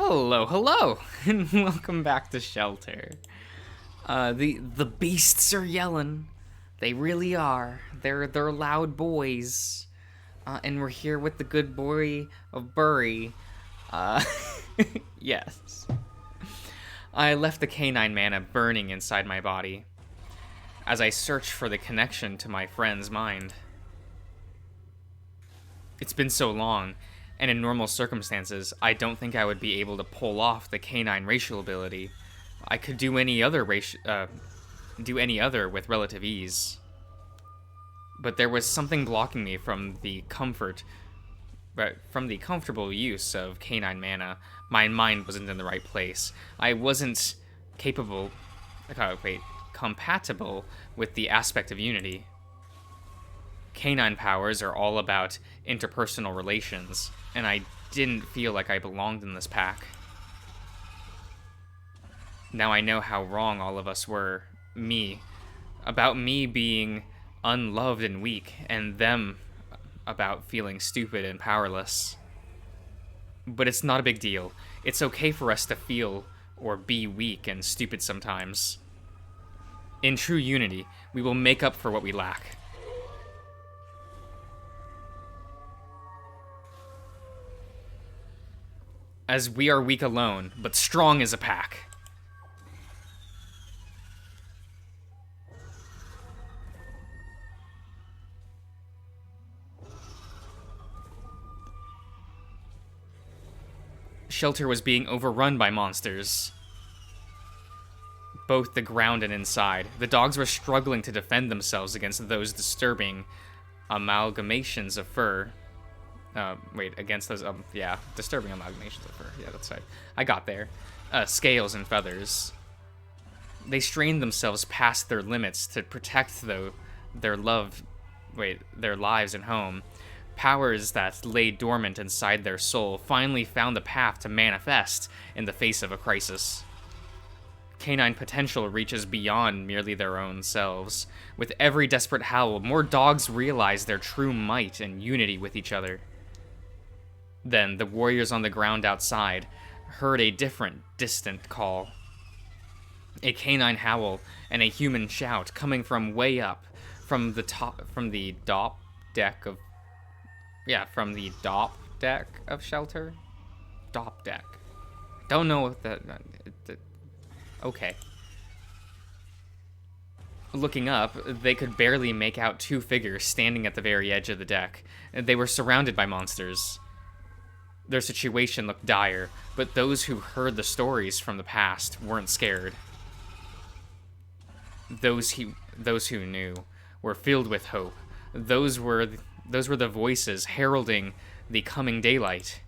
Hello, hello, and welcome back to Shelter. The beasts are yelling. They really are. They're loud boys. And we're here with the good boy of Burry. Uh, yes. I left the canine mana burning inside my body as I search for the connection to my friend's mind. It's been so long, and in normal circumstances, I don't think I would be able to pull off the canine racial ability. I could do any other with relative ease. But there was something blocking me from the comfortable use of canine mana. My mind wasn't in the right place. I wasn't compatible with the aspect of unity. Canine powers are all about interpersonal relations, and I didn't feel like I belonged in this pack. Now I know how wrong all of us were. About me being unloved and weak, and them about feeling stupid and powerless. But it's not a big deal. It's okay for us to feel or be weak and stupid sometimes. In true unity, we will make up for what we lack. As we are weak alone, but strong as a pack. Shelter was being overrun by monsters. Both the ground and inside. The dogs were struggling to defend themselves against those disturbing amalgamations of fur. Disturbing amalgamations of fur. Yeah, that's right. I got there. Scales and feathers. They strained themselves past their limits to protect their lives and home. Powers that lay dormant inside their soul finally found the path to manifest in the face of a crisis. Canine potential reaches beyond merely their own selves. With every desperate howl, more dogs realize their true might and unity with each other. Then, the warriors on the ground outside heard a different, distant call. A canine howl and a human shout coming from way up, from the dop deck of Shelter? Dop deck. Don't know what that... Okay. Looking up, they could barely make out two figures standing at the very edge of the deck. They were surrounded by monsters. Their situation looked dire, but those who heard the stories from the past weren't scared. Those who knew were filled with hope. Those were the voices heralding the coming daylight.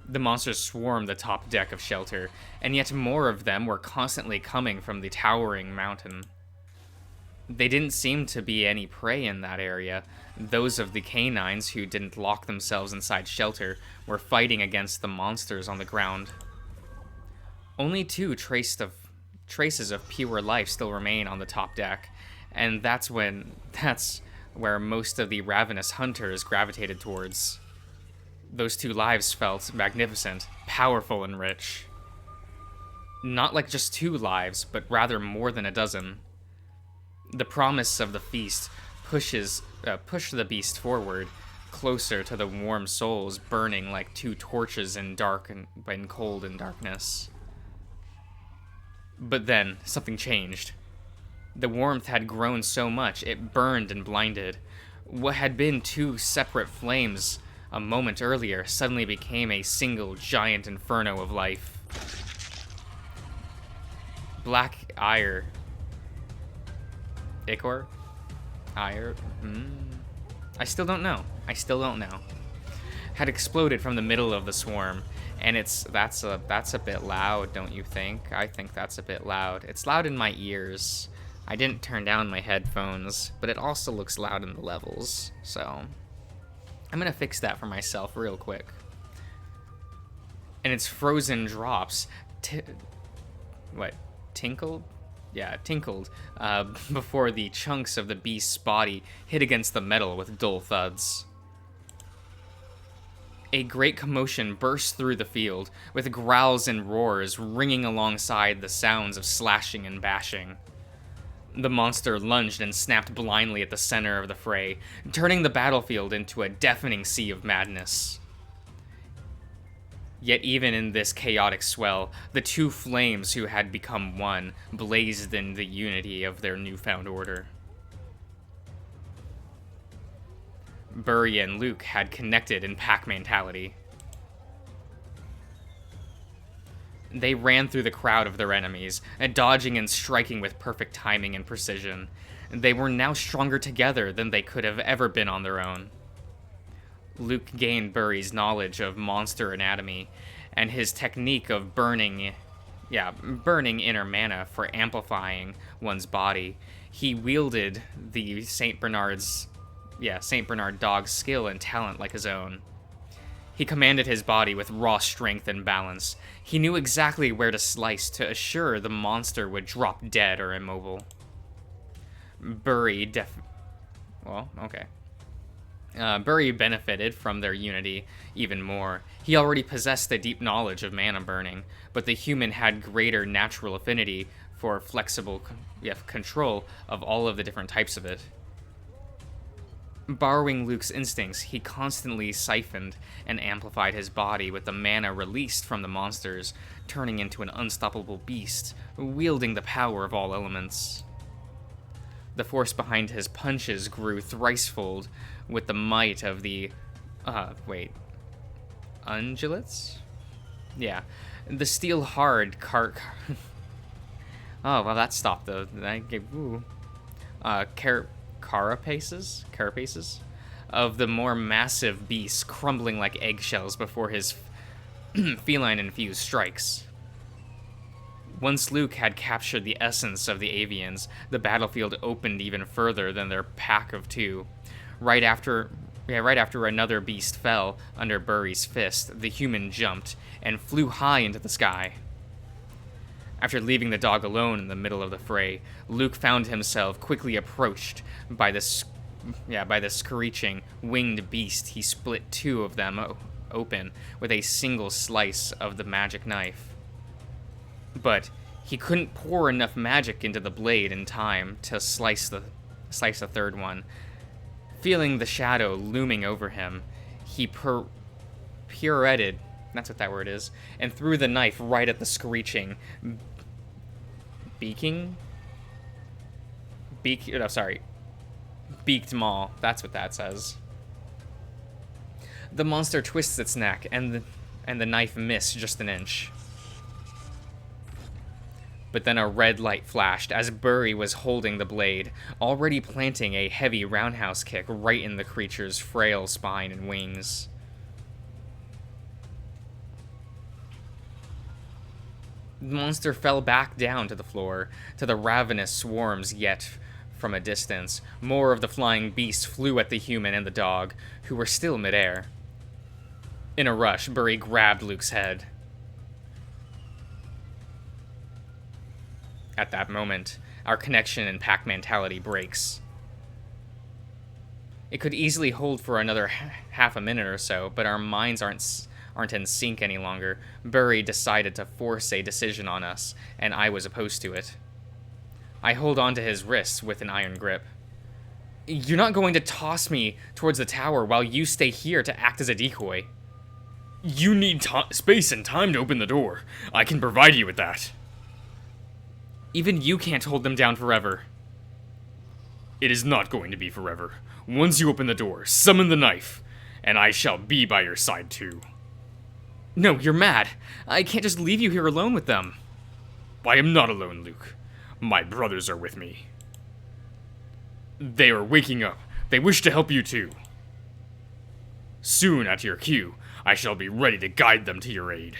The monsters swarmed the top deck of Shelter, and yet more of them were constantly coming from the towering mountain. They didn't seem to be any prey in that area. Those of the canines who didn't lock themselves inside Shelter were fighting against the monsters on the ground. Only two traces of pure life still remain on the top deck, and that's where most of the ravenous hunters gravitated towards. Those two lives felt magnificent, powerful, and rich. Not like just two lives, but rather more than a dozen. The promise of the feast pushed the beast forward, closer to the warm souls burning like two torches in cold and darkness. But then, something changed. The warmth had grown so much, it burned and blinded. What had been two separate flames a moment earlier suddenly became a single giant inferno of life. Black ire. Ichor? Ire? I still don't know. Had exploded from the middle of the swarm, and that's a bit loud, don't you think? I think that's a bit loud. It's loud in my ears. I didn't turn down my headphones, but it also looks loud in the levels, so I'm gonna fix that for myself real quick. And its frozen drops tinkled? tinkled, before the chunks of the beast's body hit against the metal with dull thuds. A great commotion burst through the field, with growls and roars ringing alongside the sounds of slashing and bashing. The monster lunged and snapped blindly at the center of the fray, turning the battlefield into a deafening sea of madness. Yet even in this chaotic swell, the two flames who had become one blazed in the unity of their newfound order. Burry and Luke had connected in pack mentality. They ran through the crowd of their enemies, dodging and striking with perfect timing and precision. They were now stronger together than they could have ever been on their own. Luke gained Burry's knowledge of monster anatomy, and his technique of burning inner mana for amplifying one's body. He wielded the St. Bernard dog's skill and talent like his own. He commanded his body with raw strength and balance. He knew exactly where to slice to assure the monster would drop dead or immobile. Burry benefited from their unity even more. He already possessed a deep knowledge of mana burning, but the human had greater natural affinity for flexible control of all of the different types of it. Borrowing Luke's instincts, he constantly siphoned and amplified his body with the mana released from the monsters, turning into an unstoppable beast, wielding the power of all elements. The force behind his punches grew thricefold with the might of the... ungulates? Yeah. The steel-hard oh, well, that stopped, though. Carapaces of the more massive beasts crumbling like eggshells before his feline-infused strikes. Once Luke had captured the essence of the avians, the battlefield opened even further than their pack of two. Right after another beast fell under Burry's fist, the human jumped and flew high into the sky. After leaving the dog alone in the middle of the fray, Luke found himself quickly approached by the screeching, winged beast. He split two of them open with a single slice of the magic knife. But he couldn't pour enough magic into the blade in time to slice the third one. Feeling the shadow looming over him, he pirouetted, that's what that word is, and threw the knife right at the screeching, beaked maw. That's what that says. The monster twists its neck, and the knife missed just an inch. But then a red light flashed as Burry was holding the blade, already planting a heavy roundhouse kick right in the creature's frail spine and wings. The monster fell back down to the floor, to the ravenous swarms, yet from a distance, more of the flying beasts flew at the human and the dog, who were still midair. In a rush, Burry grabbed Luke's head. At that moment, our connection and pack mentality breaks. It could easily hold for another half a minute or so, but our minds aren't in sync any longer. Burry decided to force a decision on us, and I was opposed to it. I hold on to his wrists with an iron grip. You're not going to toss me towards the tower while you stay here to act as a decoy. You need space and time to open the door. I can provide you with that. Even you can't hold them down forever. It is not going to be forever. Once you open the door, summon the knife, and I shall be by your side too. No, you're mad. I can't just leave you here alone with them. I am not alone, Luke. My brothers are with me. They are waking up. They wish to help you too. Soon, at your cue, I shall be ready to guide them to your aid.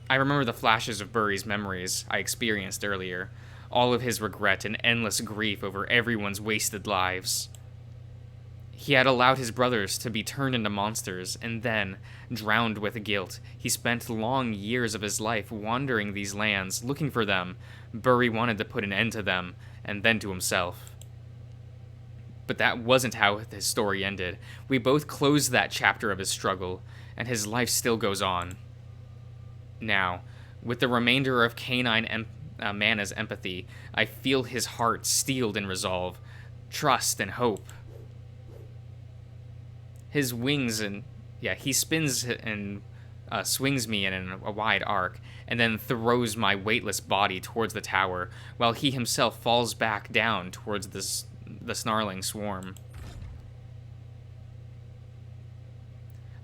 I remember the flashes of Burry's memories I experienced earlier, all of his regret and endless grief over everyone's wasted lives. He had allowed his brothers to be turned into monsters, and then, drowned with guilt, he spent long years of his life wandering these lands, looking for them. Burry wanted to put an end to them, and then to himself. But that wasn't how his story ended. We both closed that chapter of his struggle, and his life still goes on. Now, with the remainder of canine Mana's empathy, I feel his heart steeled in resolve, trust, and hope. His wings he spins and swings me in a wide arc, and then throws my weightless body towards the tower, while he himself falls back down towards the snarling swarm.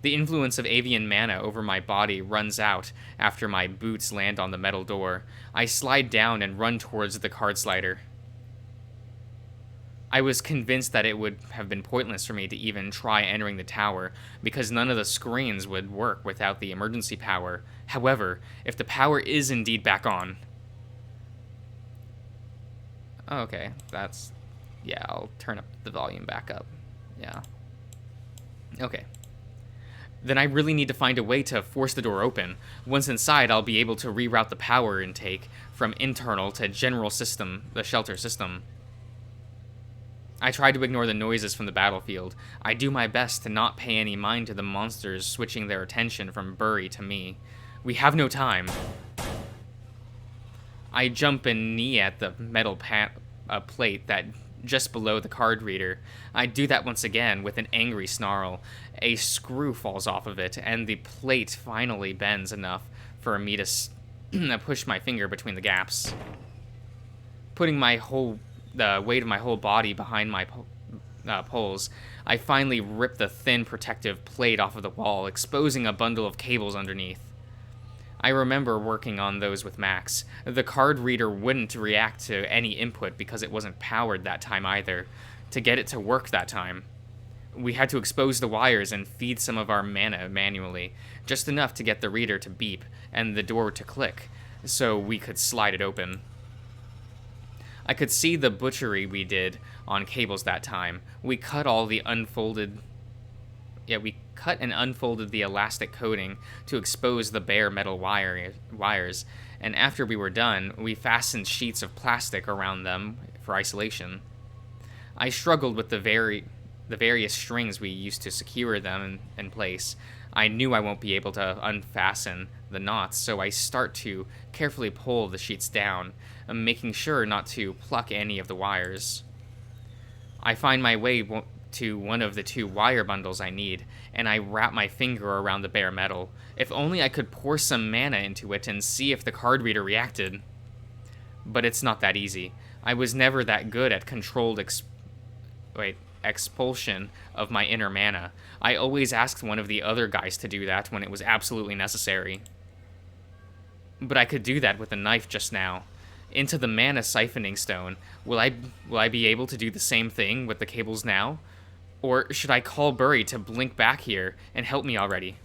The influence of avian mana over my body runs out after my boots land on the metal door. I slide down and run towards the card slider. I was convinced that it would have been pointless for me to even try entering the tower, because none of the screens would work without the emergency power. However, if the power is indeed back on... Okay, yeah, I'll turn up the volume back up. Yeah. Okay. Then I really need to find a way to force the door open. Once inside, I'll be able to reroute the power intake from internal to general system, the shelter system. I try to ignore the noises from the battlefield. I do my best to not pay any mind to the monsters switching their attention from Burry to me. We have no time. I jump and knee at the metal plate that just below the card reader. I do that once again with an angry snarl. A screw falls off of it, and the plate finally bends enough for me to push my finger between the gaps. Putting the weight of my whole body behind my poles, I finally rip the thin protective plate off of the wall, exposing a bundle of cables underneath. I remember working on those with Max. The card reader wouldn't react to any input because it wasn't powered that time either. To get it to work that time, we had to expose the wires and feed some of our mana manually, just enough to get the reader to beep and the door to click, so we could slide it open. I could see the butchery we did on cables that time. We cut and unfolded the elastic coating to expose the bare metal wires, and after we were done, we fastened sheets of plastic around them for isolation. I struggled with the various strings we used to secure them in place. I knew I won't be able to unfasten the knots, so I start to carefully pull the sheets down, making sure not to pluck any of the wires. I find my way to one of the two wire bundles I need, and I wrap my finger around the bare metal. If only I could pour some mana into it and see if the card reader reacted. But it's not that easy. I was never that good at controlled expulsion of my inner mana. I always asked one of the other guys to do that when it was absolutely necessary. But I could do that with a knife just now. Into the mana siphoning stone. Will I be able to do the same thing with the cables now? Or should I call Burry to blink back here and help me already?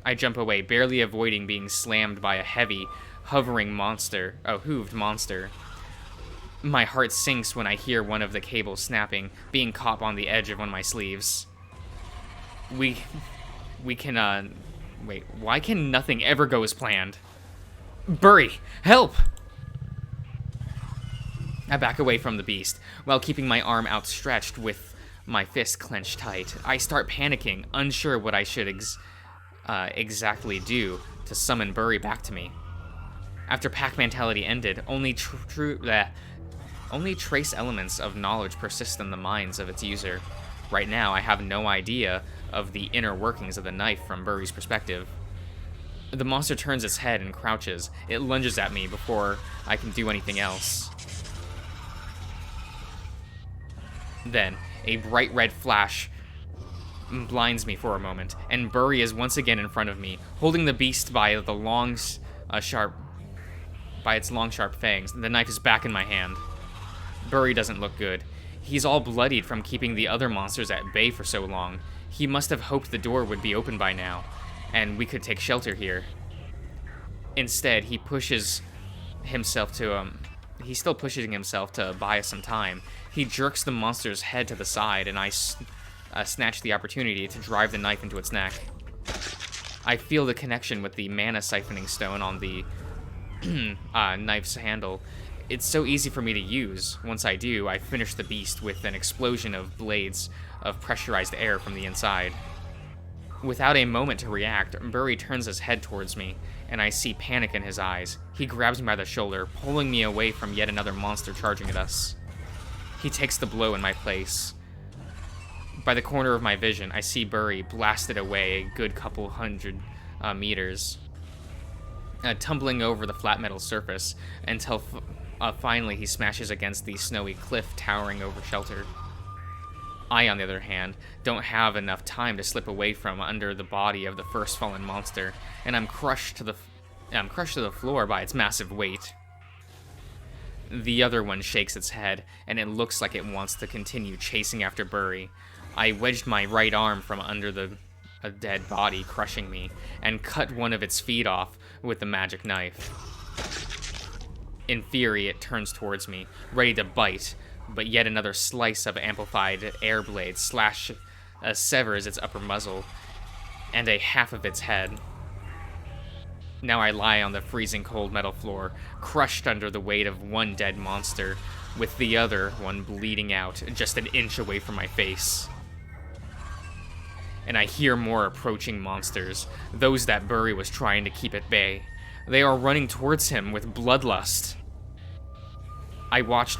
I jump away, barely avoiding being slammed by a heavy, hooved monster. My heart sinks when I hear one of the cables snapping, being caught on the edge of one of my sleeves. Why can nothing ever go as planned? Burry, help! I back away from the beast, while keeping my arm outstretched with my fist clenched tight. I start panicking, unsure what I should exactly do to summon Burry back to me. After pack mentality ended, only trace elements of knowledge persist in the minds of its user. Right now, I have no idea of the inner workings of the knife from Burry's perspective. The monster turns its head and crouches. It lunges at me before I can do anything else. Then, a bright red flash blinds me for a moment, and Burry is once again in front of me, holding the beast by its long, sharp fangs. The knife is back in my hand. Burry doesn't look good. He's all bloodied from keeping the other monsters at bay for so long. He must have hoped the door would be open by now, and we could take shelter here. Instead, he pushes himself to He's still pushing himself to buy us some time. He jerks the monster's head to the side, and I snatch the opportunity to drive the knife into its neck. I feel the connection with the mana siphoning stone on the knife's handle. It's so easy for me to use. Once I do, I finish the beast with an explosion of blades of pressurized air from the inside. Without a moment to react, Burry turns his head towards me, and I see panic in his eyes. He grabs me by the shoulder, pulling me away from yet another monster charging at us. He takes the blow in my place. By the corner of my vision, I see Burry blasted away a good couple hundred meters, tumbling over the flat metal surface until finally he smashes against the snowy cliff towering over shelter. I, on the other hand, don't have enough time to slip away from under the body of the first fallen monster, and I'm crushed to the floor by its massive weight. The other one shakes its head, and it looks like it wants to continue chasing after Burry. I wedged my right arm from under a dead body, crushing me, and cut one of its feet off with the magic knife. In fury, it turns towards me, ready to bite, but yet another slice of amplified air blade severs its upper muzzle and a half of its head. Now I lie on the freezing cold metal floor, crushed under the weight of one dead monster, with the other one bleeding out just an inch away from my face. And I hear more approaching monsters, those that Burry was trying to keep at bay. They are running towards him with bloodlust. I watched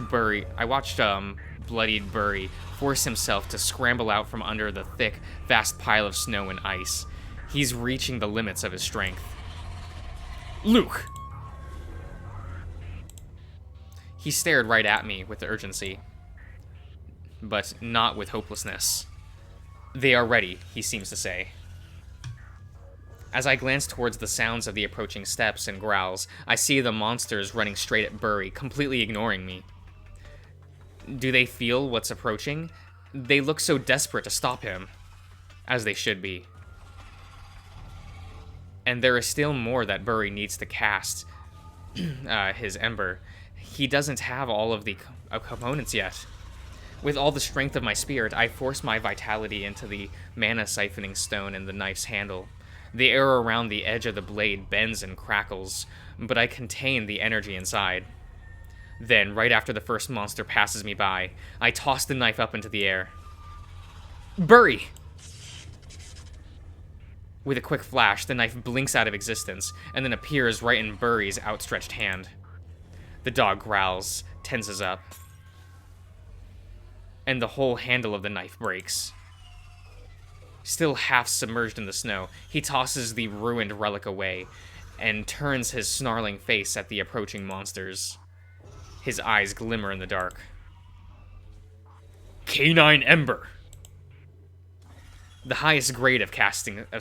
bloodied Burry force himself to scramble out from under the thick, vast pile of snow and ice. He's reaching the limits of his strength. Luke! He stared right at me with urgency, but not with hopelessness. They are ready, he seems to say. As I glance towards the sounds of the approaching steps and growls, I see the monsters running straight at Burry, completely ignoring me. Do they feel what's approaching? They look so desperate to stop him, as they should be. And there is still more that Burry needs to cast his Ember. He doesn't have all of the components yet. With all the strength of my spirit, I force my vitality into the mana siphoning stone in the knife's handle. The air around the edge of the blade bends and crackles, but I contain the energy inside. Then, right after the first monster passes me by, I toss the knife up into the air. Burry! With a quick flash, the knife blinks out of existence, and then appears right in Burry's outstretched hand. The dog growls, tenses up, and the whole handle of the knife breaks. Still half submerged in the snow, he tosses the ruined relic away and turns his snarling face at the approaching monsters. His eyes glimmer in the dark. Canine Ember! The highest grade of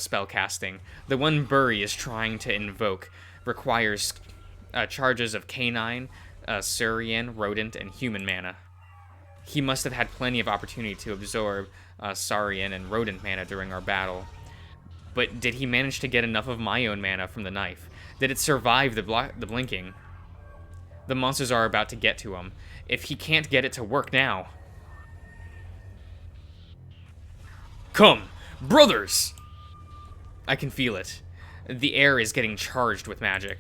spell casting, the one Burry is trying to invoke, requires charges of canine, Saurian, rodent, and human mana. He must have had plenty of opportunity to absorb Saurian and rodent mana during our battle. But did he manage to get enough of my own mana from the knife? Did it survive the blinking? The monsters are about to get to him. If he can't get it to work now... Come, brothers! I can feel it. The air is getting charged with magic.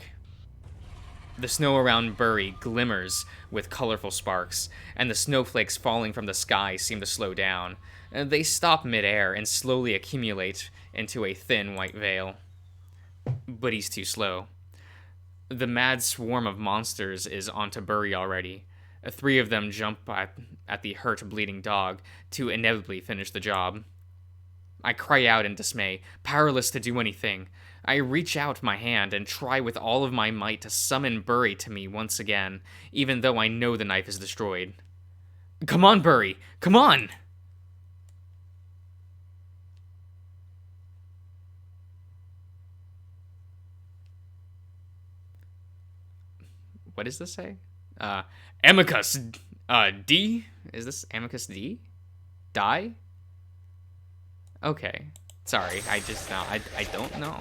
The snow around Burry glimmers with colorful sparks, and the snowflakes falling from the sky seem to slow down. They stop mid-air and slowly accumulate into a thin white veil. But he's too slow. The mad swarm of monsters is onto Burry already. 3 of them jump at the hurt, bleeding dog to inevitably finish the job. I cry out in dismay, powerless to do anything. I reach out my hand and try with all of my might to summon Burry to me once again, even though I know the knife is destroyed. Come on, Burry! Come on! What does this say? Amicus, D? Is this Amicus D? Die? Okay. Sorry, I don't know.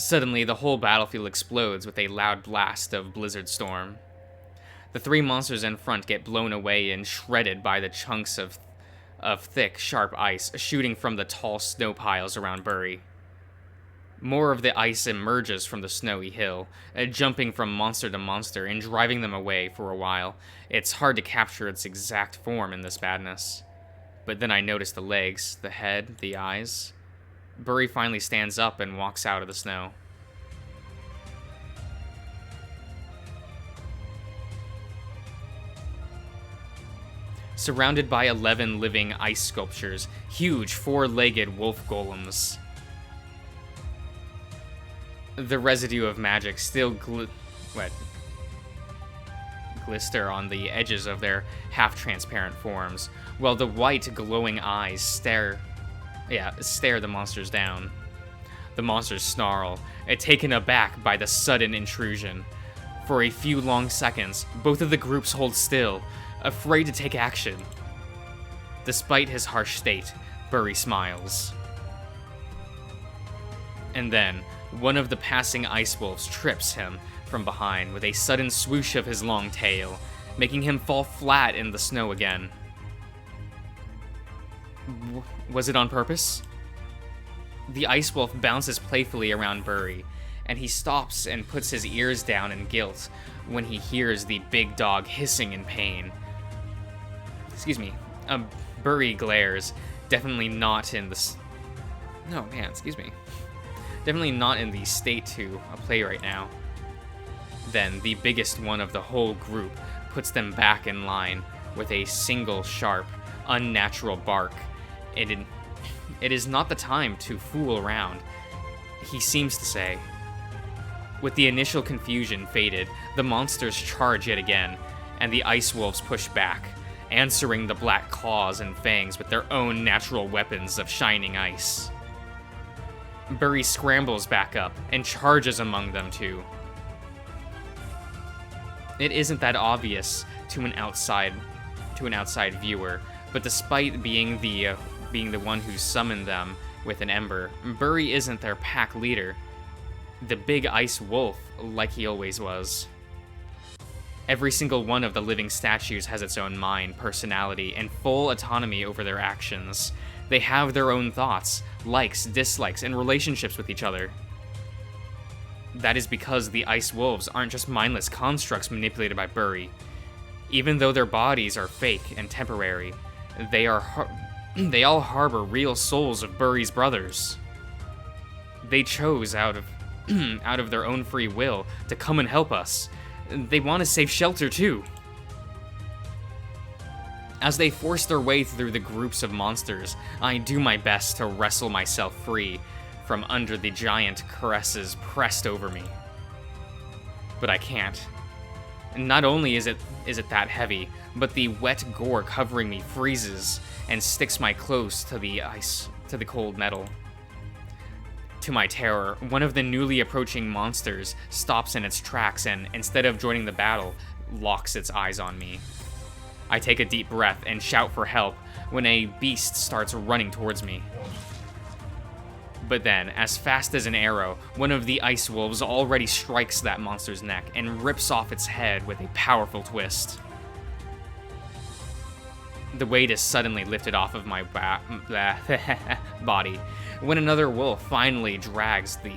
Suddenly, the whole battlefield explodes with a loud blast of blizzard storm. The three monsters in front get blown away and shredded by the chunks of thick, sharp ice shooting from the tall snow piles around Burry. More of the ice emerges from the snowy hill, jumping from monster to monster and driving them away for a while. It's hard to capture its exact form in this badness. But then I notice the legs, the head, the eyes. Burry finally stands up and walks out of the snow. Surrounded by 11 living ice sculptures, huge four-legged wolf golems. The residue of magic still glister on the edges of their half-transparent forms, while the white glowing eyes stare the monsters down. The monsters snarl, taken aback by the sudden intrusion. For a few long seconds, both of the groups hold still, afraid to take action. Despite his harsh state, Burry smiles. And then, one of the passing ice wolves trips him from behind with a sudden swoosh of his long tail, making him fall flat in the snow again. Was it on purpose? The ice wolf bounces playfully around Burry, and he stops and puts his ears down in guilt when he hears the big dog hissing in pain. Burry glares, definitely not in the state to play right now. Then the biggest one of the whole group puts them back in line with a single sharp, unnatural bark. It is not the time to fool around, he seems to say. With the initial confusion faded, the monsters charge yet again, and the ice wolves push back, answering the black claws and fangs with their own natural weapons of shining ice. Burry scrambles back up and charges among them too. It isn't that obvious to an outside viewer, but despite being the one who summoned them with an ember, Burry isn't their pack leader. The big ice wolf, like he always was. Every single one of the living statues has its own mind, personality, and full autonomy over their actions. They have their own thoughts, likes, dislikes, and relationships with each other. That is because the ice wolves aren't just mindless constructs manipulated by Burry. Even though their bodies are fake and temporary, they all harbor real souls of Burry's brothers. They chose out of their own free will to come and help us. They want to save shelter too. As they force their way through the groups of monsters, I do my best to wrestle myself free from under the giant caresses pressed over me. But I can't. Not only is it that heavy, but the wet gore covering me freezes and sticks my clothes to the cold metal. To my terror, one of the newly approaching monsters stops in its tracks and, instead of joining the battle, locks its eyes on me. I take a deep breath and shout for help when a beast starts running towards me. But then, as fast as an arrow, one of the ice wolves already strikes that monster's neck and rips off its head with a powerful twist. The weight is suddenly lifted off of my body when another wolf finally drags the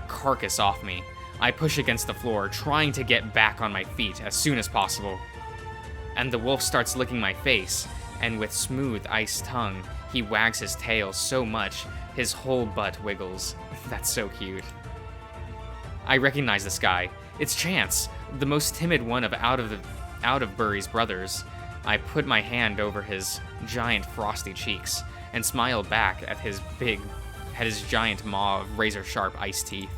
carcass off me. I push against the floor, trying to get back on my feet as soon as possible. And the wolf starts licking my face, and with smooth ice tongue, he wags his tail so much his whole butt wiggles. That's so cute. I recognize this guy. It's Chance, the most timid one out of Burry's brothers. I put my hand over his giant frosty cheeks and smile back at his giant maw of razor-sharp ice teeth.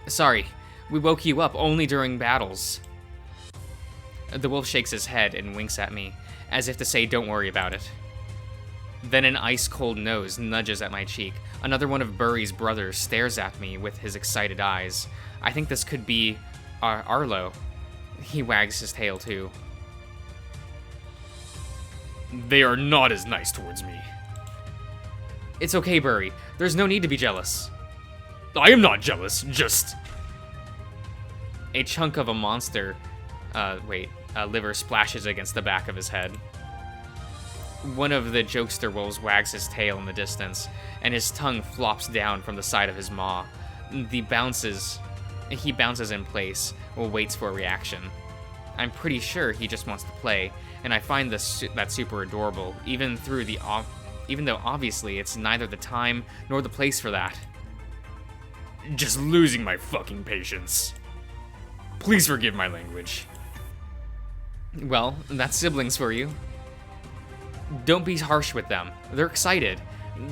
Sorry, we woke you up only during battles. The wolf shakes his head and winks at me, as if to say don't worry about it. Then an ice-cold nose nudges at my cheek. Another one of Burry's brothers stares at me with his excited eyes. I think this could be Arlo. He wags his tail too. They are not as nice towards me. It's okay, Burry. There's no need to be jealous. I am not jealous, just... A chunk of a monster, liver splashes against the back of his head. One of the jokester wolves wags his tail in the distance, and his tongue flops down from the side of his maw. He bounces in place, while waits for a reaction. I'm pretty sure he just wants to play, and I find that super adorable, even though obviously it's neither the time nor the place for that. Just losing my fucking patience. Please forgive my language. Well, that's siblings for you. Don't be harsh with them. They're excited.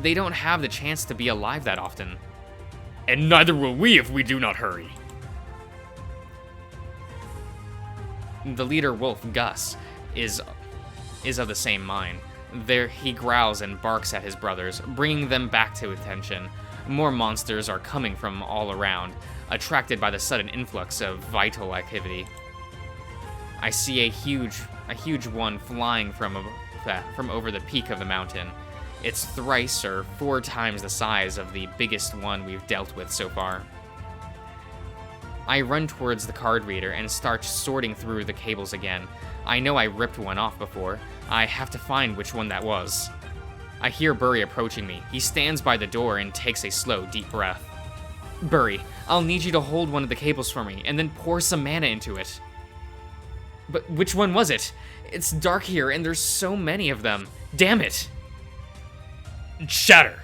They don't have the chance to be alive that often. And neither will we if we do not hurry. The leader wolf, Gus, is of the same mind. There he growls and barks at his brothers, bringing them back to attention. More monsters are coming from all around, attracted by the sudden influx of vital activity. I see a huge one flying from over the peak of the mountain. It's thrice or 4 times the size of the biggest one we've dealt with so far. I run towards the card reader and start sorting through the cables again. I know I ripped one off before. I have to find which one that was. I hear Burry approaching me. He stands by the door and takes a slow, deep breath. Burry, I'll need you to hold one of the cables for me, and then pour some mana into it. But which one was it? It's dark here, and there's so many of them. Damn it! Shatter!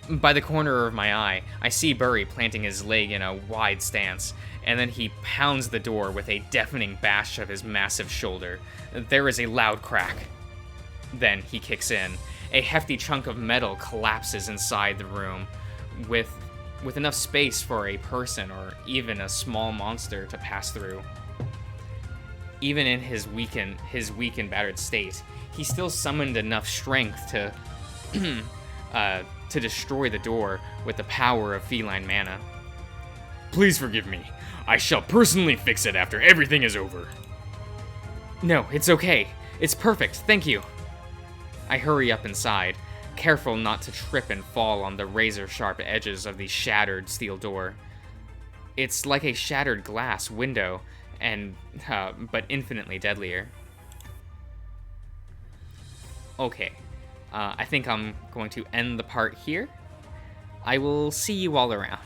By the corner of my eye, I see Burry planting his leg in a wide stance, and then he pounds the door with a deafening bash of his massive shoulder. There is a loud crack. Then he kicks in. A hefty chunk of metal collapses inside the room, with enough space for a person or even a small monster to pass through. Even in his weak and battered state, he still summoned enough strength to destroy the door with the power of feline mana. Please forgive me. I shall personally fix it after everything is over. No, it's okay. It's perfect, thank you. I hurry up inside, careful not to trip and fall on the razor-sharp edges of the shattered steel door. It's like a shattered glass window, but infinitely deadlier. Okay, I think I'm going to end the part here. I will see you all around.